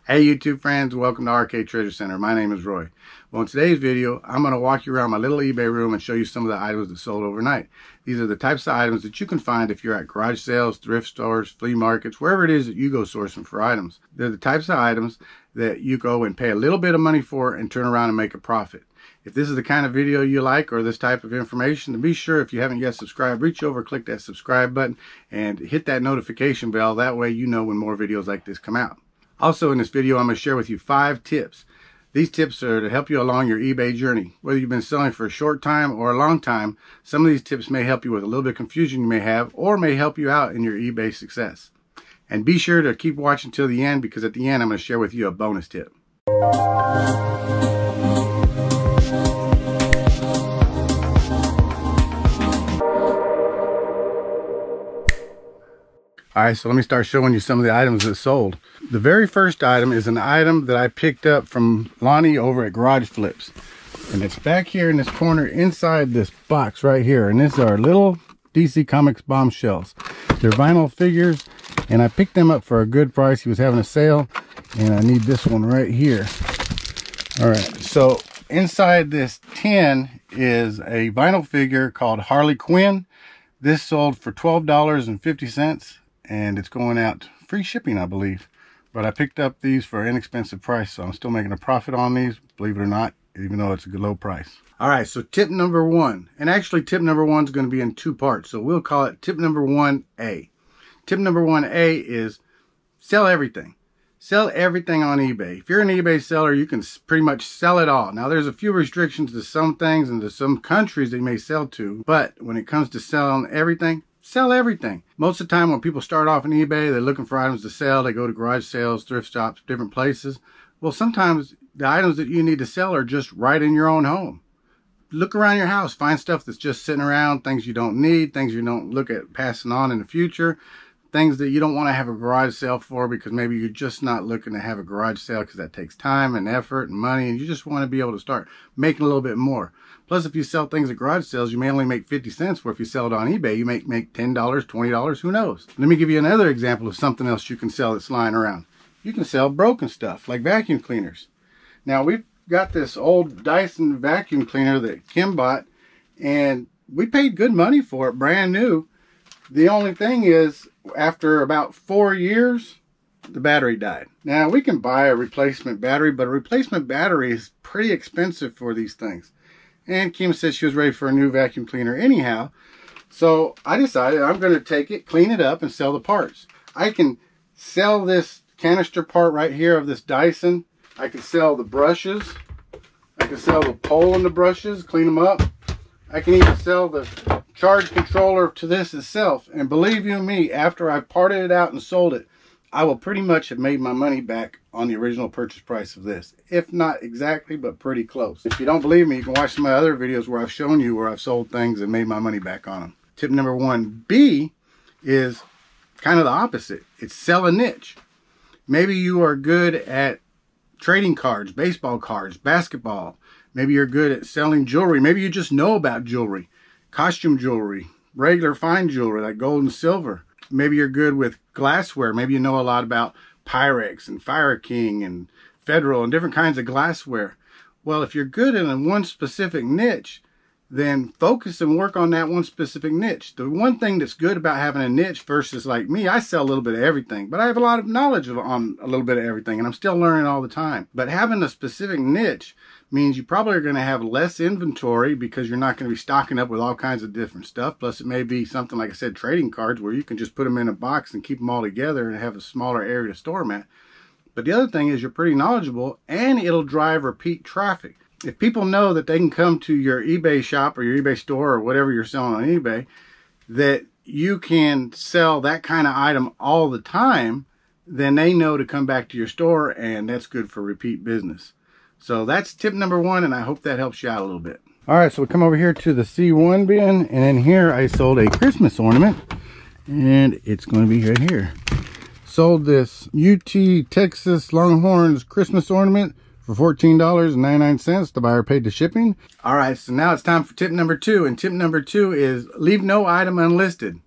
Hey YouTube friends, welcome to Arcade Treasure Center. My name is Roy. Well, in today's video, I'm going to walk you around my little eBay room and show you some of the items that sold overnight. These are the types of items that you can find if you're at garage sales, thrift stores, flea markets, wherever it is that you go sourcing for items. They're the types of items that you go and pay a little bit of money for and turn around and make a profit. If this is the kind of video you like or this type of information, then be sure, if you haven't yet subscribed, reach over, click that subscribe button and hit that notification bell. That way you know when more videos like this come out. Also in this video, I'm going to share with you 5 tips. These tips are to help you along your eBay journey. Whether you've been selling for a short time or a long time, some of these tips may help you with a little bit of confusion you may have, or may help you out in your eBay success. And be sure to keep watching till the end, because at the end I'm going to share with you a bonus tip. Alright, so let me start showing you some of the items that sold. The very first item is an item that I picked up from Lonnie over at Garage Flips. And it's back here in this corner inside this box right here. And these are little DC Comics bombshells. They're vinyl figures, and I picked them up for a good price. He was having a sale, and I need this one right here. Alright, so inside this tin is a vinyl figure called Harley Quinn. This sold for $12.50. and it's going out free shipping, I believe. But I picked up these for an inexpensive price, so I'm still making a profit on these, believe it or not, even though it's a low price. All right, so tip number 1, and actually tip number 1 is going to be in 2 parts, so we'll call it tip number 1A. Tip number 1A is sell everything. Sell everything on eBay. If you're an eBay seller, you can pretty much sell it all. Now, there's a few restrictions to some things and to some countries they may sell to, but when it comes to selling everything, sell everything. Most of the time when people start off on eBay, they're looking for items to sell. They go to garage sales, thrift shops, different places. Well, sometimes the items that you need to sell are just right in your own home. Look around your house. Find stuff that's just sitting around, things you don't need, things you don't look at passing on in the future, things that you don't want to have a garage sale for because maybe you're just not looking to have a garage sale because that takes time and effort and money, and you just want to be able to start making a little bit more. Plus, if you sell things at garage sales, you may only make 50 cents, where if you sell it on eBay, you make $10, $20, who knows? Let me give you another example of something else you can sell that's lying around. You can sell broken stuff, like vacuum cleaners. Now, we've got this old Dyson vacuum cleaner that Kim bought, and we paid good money for it, brand new. The only thing is, after about 4 years, the battery died. Now, we can buy a replacement battery, but a replacement battery is pretty expensive for these things. And Kim said she was ready for a new vacuum cleaner anyhow. So I decided I'm going to take it, clean it up, and sell the parts. I can sell this canister part right here of this Dyson. I can sell the brushes. I can sell the pole and the brushes, clean them up. I can even sell the charge controller to this itself. And believe you me, after I've parted it out and sold it, I will pretty much have made my money back on the original purchase price of this. If not exactly, but pretty close. If you don't believe me, you can watch some of my other videos where I've shown you where I've sold things and made my money back on them. Tip number 1B is kind of the opposite. It's sell a niche. Maybe you are good at trading cards, baseball cards, basketball. Maybe you're good at selling jewelry. Maybe you just know about jewelry, costume jewelry, regular fine jewelry like gold and silver. Maybe you're good with glassware. Maybe you know a lot about Pyrex and Fire King and Federal and different kinds of glassware. Well, if you're good in one specific niche, then focus and work on that one specific niche. The one thing that's good about having a niche versus like me, I sell a little bit of everything, but I have a lot of knowledge on a little bit of everything, and I'm still learning all the time. But having a specific niche means you probably are going to have less inventory because you're not going to be stocking up with all kinds of different stuff. Plus, it may be something, like I said, trading cards, where you can just put them in a box and keep them all together and have a smaller area to store them at. But the other thing is you're pretty knowledgeable, and it'll drive repeat traffic. If people know that they can come to your eBay shop or your eBay store or whatever you're selling on eBay, that you can sell that kind of item all the time, then they know to come back to your store, and that's good for repeat business. So that's tip number 1, and I hope that helps you out a little bit. All right, so we come over here to the C1 bin, and in here I sold a Christmas ornament, and it's going to be right here. Sold this UT Texas Longhorns Christmas ornament for $14.99. The buyer paid the shipping. All right, so now it's time for tip number 2, and tip number 2 is leave no item unlisted.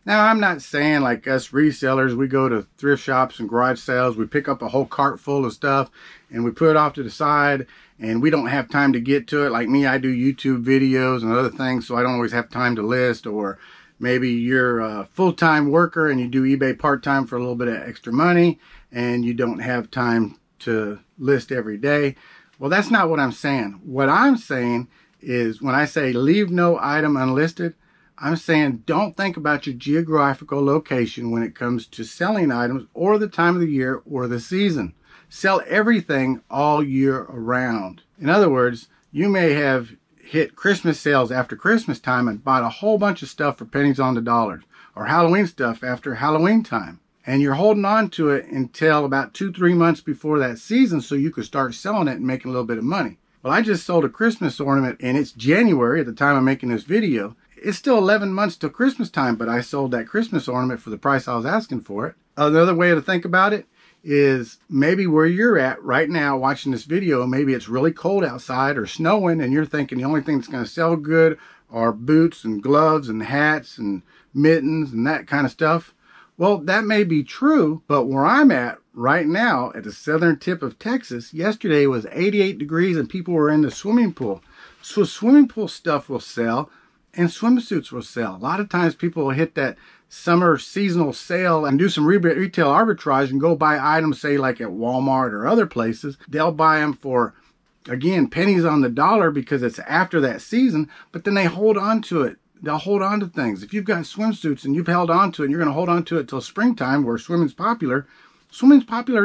Now, I'm not saying like us resellers, we go to thrift shops and garage sales, we pick up a whole cart full of stuff and we put it off to the side and we don't have time to get to it. Like me, I do YouTube videos and other things, so I don't always have time to list. Or maybe you're a full-time worker and you do eBay part-time for a little bit of extra money and you don't have time to list every day. Well, that's not what I'm saying. What I'm saying is when I say leave no item unlisted, I'm saying don't think about your geographical location when it comes to selling items or the time of the year or the season. Sell everything all year around. In other words, you may have hit Christmas sales after Christmas time and bought a whole bunch of stuff for pennies on the dollar, or Halloween stuff after Halloween time. And you're holding on to it until about 2-3 months before that season so you could start selling it and making a little bit of money. Well, I just sold a Christmas ornament and it's January at the time I'm making this video. It's still 11 months till Christmas time, but I sold that Christmas ornament for the price I was asking for it. Another way to think about it is maybe where you're at right now watching this video, maybe it's really cold outside or snowing and you're thinking the only thing that's going to sell good are boots and gloves and hats and mittens and that kind of stuff. Well, that may be true, but where I'm at right now at the southern tip of Texas, yesterday was 88 degrees and people were in the swimming pool. So swimming pool stuff will sell and swimsuits will sell. A lot of times people will hit that summer seasonal sale and do some retail arbitrage and go buy items, say like at Walmart or other places. They'll buy them for, again, pennies on the dollar because it's after that season, but then they hold on to it. They'll hold on to things. If you've got swimsuits and you've held on to it and you're going to hold on to it till springtime where swimming's popular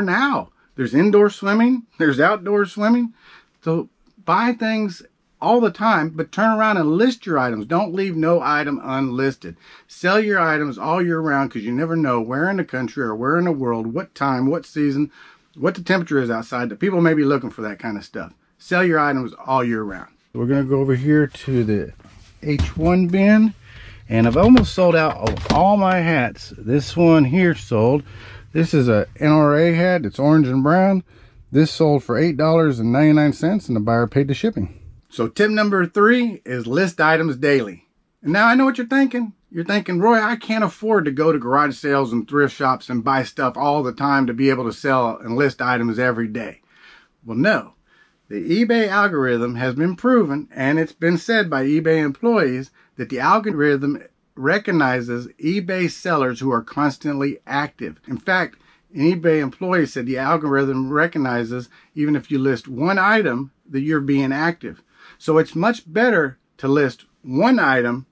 now. There's indoor swimming, there's outdoor swimming. So buy things all the time, but turn around and list your items. Don't leave no item unlisted. Sell your items all year round because you never know where in the country or where in the world, what time, what season, what the temperature is outside. The people may be looking for that kind of stuff. Sell your items all year round. We're going to go over here to the H1 bin, and I've almost sold out of all my hats. This one here sold. This is a NRA hat. It's orange and brown. This sold for $8.99 and the buyer paid the shipping. So tip number 3 is list items daily. And now I know what you're thinking. You're thinking, Roy, I can't afford to go to garage sales and thrift shops and buy stuff all the time to be able to sell and list items every day. Well, no. The eBay algorithm has been proven, and it's been said by eBay employees, that the algorithm recognizes eBay sellers who are constantly active. In fact, an eBay employee said the algorithm recognizes even if you list one item that you're being active. So it's much better to list one item,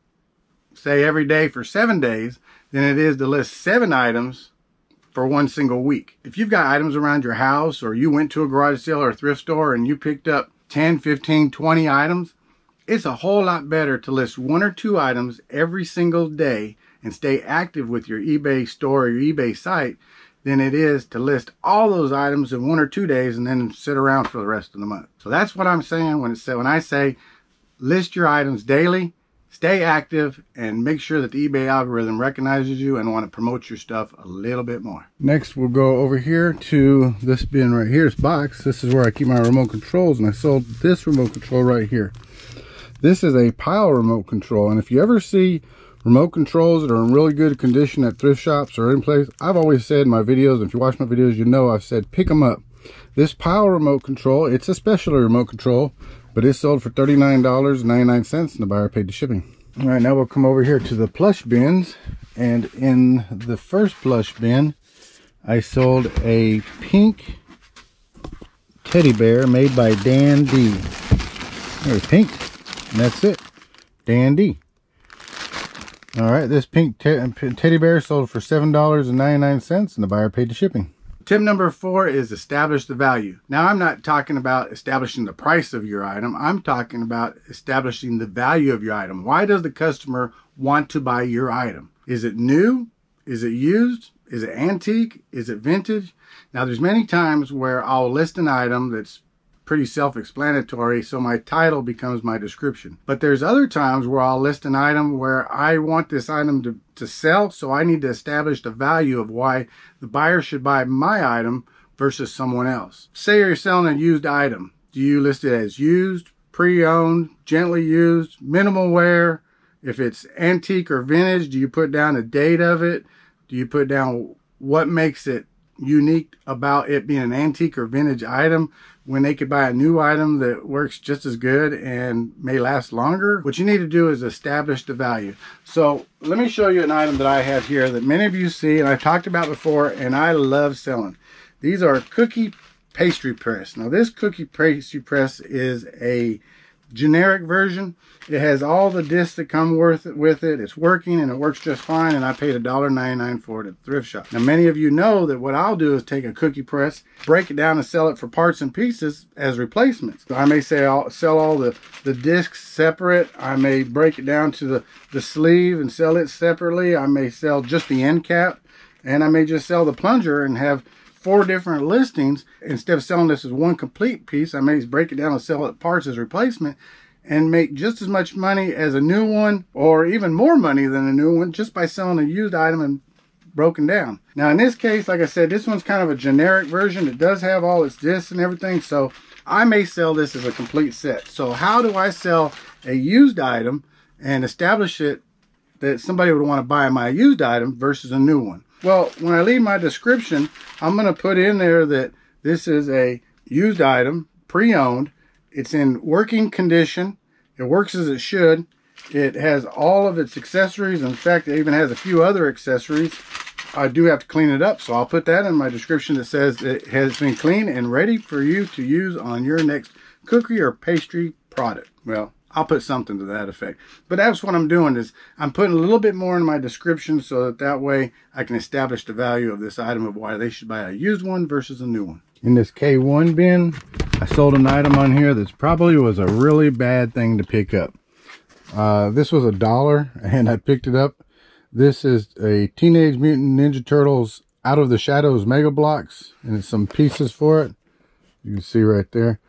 say every day for 7 days, than it is to list 7 items for one single week. If you've got items around your house, or you went to a garage sale or a thrift store and you picked up 10, 15, 20 items, it's a whole lot better to list 1 or 2 items every single day and stay active with your eBay store or your eBay site than it is to list all those items in 1 or 2 days and then sit around for the rest of the month. So that's what I'm saying when I say list your items daily, stay active, and make sure that the eBay algorithm recognizes you and want to promote your stuff a little bit more. Next, we'll go over here to this bin right here, this box. This is where I keep my remote controls, and I sold this remote control right here. This is a pile remote control, and if you ever see remote controls that are in really good condition at thrift shops or in place, I've always said in my videos, if you watch my videos, you know I've said pick them up. This pile remote control, it's a special remote control, but it's sold for $39.99 and the buyer paid the shipping. All right, now we'll come over here to the plush bins, and in the first plush bin, I sold a pink teddy bear made by Dan D. There's pink, and that's it, Dan D. All right, this pink teddy bear sold for $7.99 and the buyer paid the shipping. Tip number 4 is establish the value. Now, I'm not talking about establishing the price of your item. I'm talking about establishing the value of your item. Why does the customer want to buy your item? Is it new? Is it used? Is it antique? Is it vintage? Now, there's many times where I'll list an item that's pretty self-explanatory, so my title becomes my description. But there's other times where I'll list an item where I want this item to sell, so I need to establish the value of why the buyer should buy my item versus someone else. Say you're selling a used item. Do you list it as used, pre-owned, gently used, minimal wear, If it's antique or vintage, do you put down a date of it? Do you put down what makes it unique about it being an antique or vintage item when they could buy a new item that works just as good and may last longer? What you need to do is establish the value. So let me show you an item that I have here that many of you see and I've talked about before and I love selling. These are cookie pastry press. Now this cookie pastry press is a generic version. It has all the discs that come with it. It's working and it works just fine, and I paid $1.99 for it at the thrift shop. Now many of you know that what I'll do is take a cookie press, break it down and sell it for parts and pieces as replacements. I may say I'll sell all the discs separate. I may break it down to the sleeve and sell it separately. I may sell just the end cap, and I may just sell the plunger and have 4 different listings. Instead of selling this as one complete piece, I may break it down and sell it parts as replacement and make just as much money as a new one, or even more money than a new one, just by selling a used item and broken down. Now in this case, like I said, this one's kind of a generic version. It does have all its discs and everything, so I may sell this as a complete set. So how do I sell a used item and establish it that somebody would want to buy my used item versus a new one? Well, when I leave my description, I'm going to put in there that this is a used item, pre-owned. It's in working condition. It works as it should. It has all of its accessories. In fact, it even has a few other accessories. I do have to clean it up, so I'll put that in my description that says it has been cleaned and ready for you to use on your next cookie or pastry product. Well, I'll put something to that effect. But that's what I'm doing, is I'm putting a little bit more in my description so that way I can establish the value of this item, of why they should buy a used one versus a new one. In this K1 bin, I sold an item on here that probably was a really bad thing to pick up. This was $1 and I picked it up. This is a Teenage Mutant Ninja Turtles Out of the Shadows Mega Blocks, and it's some pieces for it. You can see right there.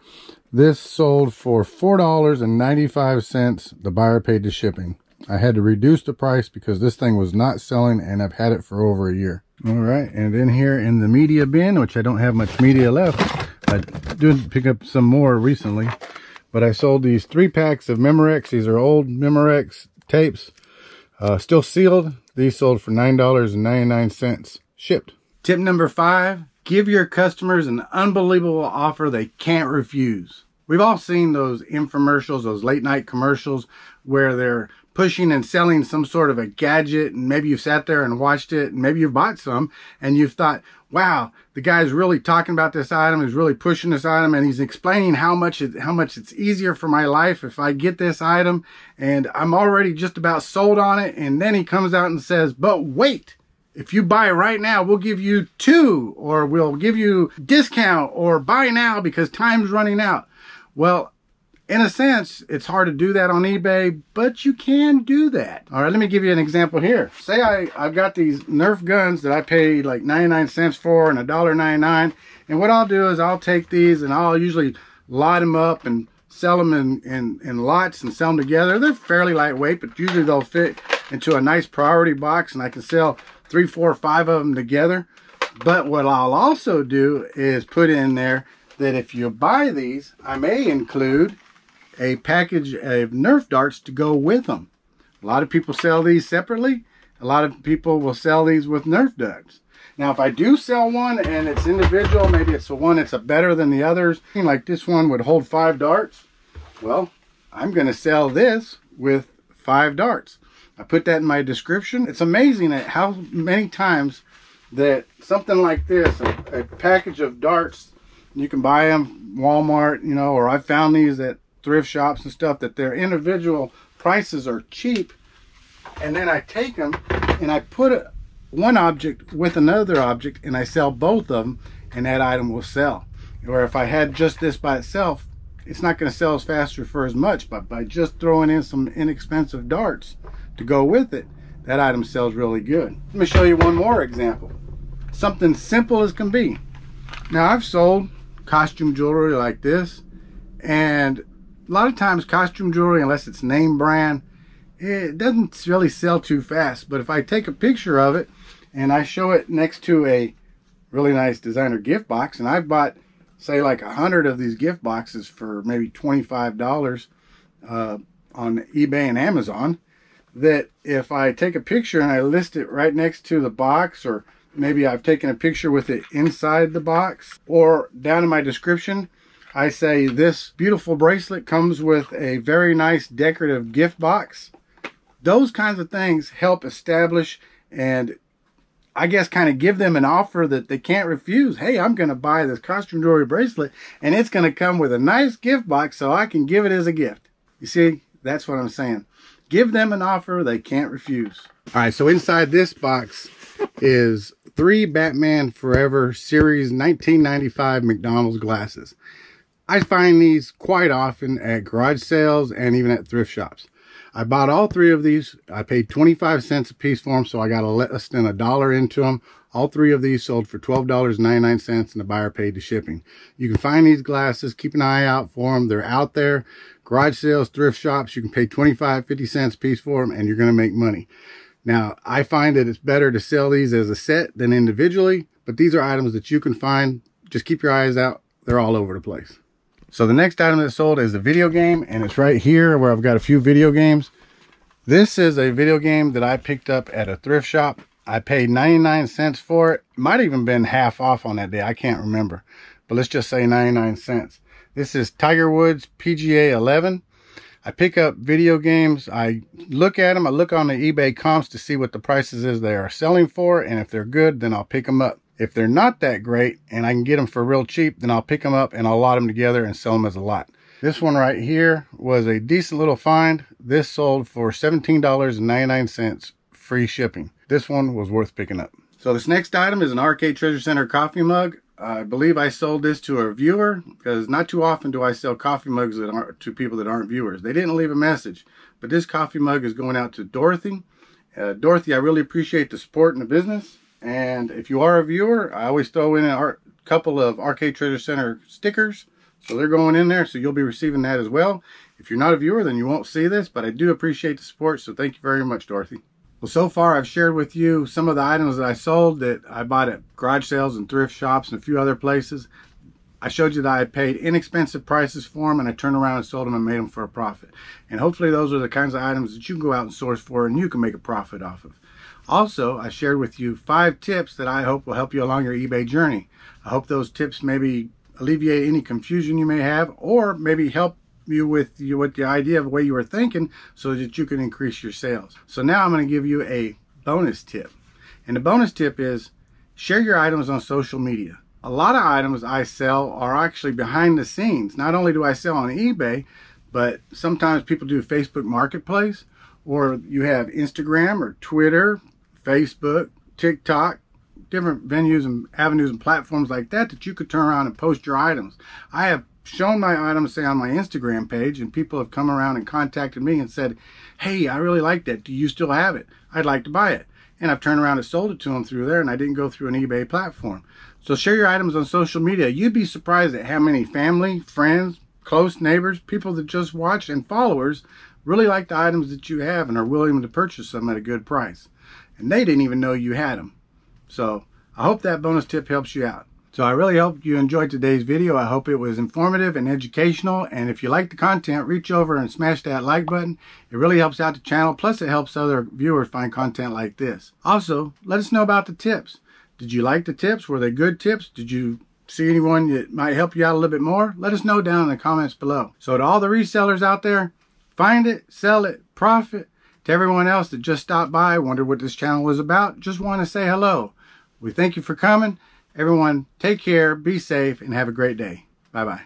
This sold for $4.95. The buyer paid the shipping. I had to reduce the price because this thing was not selling and I've had it for over a year. All right, and then here in the media bin, which I don't have much media left. I did pick up some more recently, but I sold these 3 packs of Memorex. These are old Memorex tapes, still sealed. These sold for $9.99 shipped. Tip number 5. Give your customers an unbelievable offer they can't refuse. We've all seen those infomercials, those late night commercials where they're pushing and selling some sort of a gadget, and maybe you've sat there and watched it, and maybe you've bought some and you've thought, wow, the guy's really talking about this item, he's really pushing this item, and he's explaining how much it's easier for my life if I get this item, and I'm already just about sold on it. And then he comes out and says, but wait, if you buy right now, we'll give you 2, or we'll give you discount, or buy now because time's running out. Well, in a sense, it's hard to do that on eBay, but you can do that. All right, let me give you an example here. Say I've got these Nerf guns that I paid like 99 cents for and $1.99. And what I'll do is I'll take these and I'll usually lot them up and sell them in lots and sell them together. They're fairly lightweight, but usually they'll fit into a nice priority box and I can sell 3, 4, 5 of them together. But what I'll also do is put in there that if you buy these, I may include a package of Nerf darts to go with them. A lot of people sell these separately. A lot of people will sell these with Nerf darts. Now, if I do sell one and it's individual, maybe it's the one that's better than the others, like this one would hold 5 darts. Well, I'm going to sell this with 5 darts. I put that in my description. It's amazing at how many times that something like this, a package of darts, you can buy them Walmart, you know, or I found these at thrift shops and stuff, that their individual prices are cheap, and then I take them and I put one object with another object and I sell both of them, and that item will sell. Or if I had just this by itself, it's not going to sell as fast or for as much, but by just throwing in some inexpensive darts to go with it, that item sells really good. Let me show you one more example. Something simple as can be. Now, I've sold costume jewelry like this, and a lot of times costume jewelry, unless it's name brand, it doesn't really sell too fast. But if I take a picture of it and I show it next to a really nice designer gift box, and I've bought, say, like 100 of these gift boxes for maybe $25 on eBay and Amazon. that if I take a picture and I list it right next to the box, or maybe I've taken a picture with it inside the box, or down in my description, I say this beautiful bracelet comes with a very nice decorative gift box. Those kinds of things help establish and I guess kind of give them an offer that they can't refuse. Hey, I'm going to buy this costume jewelry bracelet and it's going to come with a nice gift box so I can give it as a gift. You see, that's what I'm saying. Give them an offer they can't refuse. All right, so inside this box is 3 Batman Forever Series 1995 McDonald's glasses. I find these quite often at garage sales and even at thrift shops. I bought all 3 of these. I paid 25 cents a piece for them, so I got less than $1 into them. All 3 of these sold for $12.99, and the buyer paid the shipping. You can find these glasses. Keep an eye out for them. They're out there. Garage sales, thrift shops, you can pay 25, 50 cents a piece for them, and you're going to make money. Now, I find that it's better to sell these as a set than individually, but these are items that you can find. Just keep your eyes out. They're all over the place. So the next item that's sold is a video game, and it's right here where I've got a few video games. This is a video game that I picked up at a thrift shop. I paid 99 cents for it. Might have even been half off on that day. I can't remember. But let's just say 99 cents. This is Tiger Woods PGA 11. I pick up video games. I look at them. I look on the eBay comps to see what the prices is they are selling for. And if they're good, then I'll pick them up. If they're not that great and I can get them for real cheap, then I'll pick them up and I'll lot them together and sell them as a lot. This one right here was a decent little find. This sold for $17.99, free shipping. This one was worth picking up. So this next item is an Arcade Treasure Center coffee mug. I believe I sold this to a viewer because not too often do I sell coffee mugs to people that aren't viewers. They didn't leave a message, but this coffee mug is going out to Dorothy. Dorothy, I really appreciate the support in the business. And if you are a viewer, I always throw in a couple of Arcade Treasure Center stickers. So they're going in there, so you'll be receiving that as well. If you're not a viewer, then you won't see this, but I do appreciate the support, so thank you very much, Dorothy. Well, so far I've shared with you some of the items that I sold that I bought at garage sales and thrift shops and a few other places. I showed you that I paid inexpensive prices for them, and I turned around and sold them and made them for a profit. And hopefully those are the kinds of items that you can go out and source for and you can make a profit off of. Also, I shared with you 5 tips that I hope will help you along your eBay journey. I hope those tips maybe alleviate any confusion you may have, or maybe help you with the idea of the way you were thinking so that you can increase your sales. So now I'm going to give you a bonus tip. And the bonus tip is share your items on social media. A lot of items I sell are actually behind the scenes. Not only do I sell on eBay, but sometimes people do Facebook Marketplace, or you have Instagram or Twitter, Facebook, TikTok, different venues and avenues and platforms like that that you could turn around and post your items. I have shown my items, say, on my Instagram page, and people have come around and contacted me and said, hey, I really like that. Do you still have it? I'd like to buy it. And I've turned around and sold it to them through there, and I didn't go through an eBay platform. So share your items on social media. You'd be surprised at how many family, friends, close neighbors, people that just watch, and followers really like the items that you have and are willing to purchase them at a good price. And they didn't even know you had them. So I hope that bonus tip helps you out. So I really hope you enjoyed today's video. I hope it was informative and educational. And if you like the content, reach over and smash that like button. It really helps out the channel. Plus it helps other viewers find content like this. Also, let us know about the tips. Did you like the tips? Were they good tips? Did you see anyone that might help you out a little bit more? Let us know down in the comments below. So to all the resellers out there, find it, sell it, profit. To everyone else that just stopped by, wondered what this channel was about, just want to say hello. We thank you for coming. Everyone, take care, be safe, and have a great day. Bye-bye.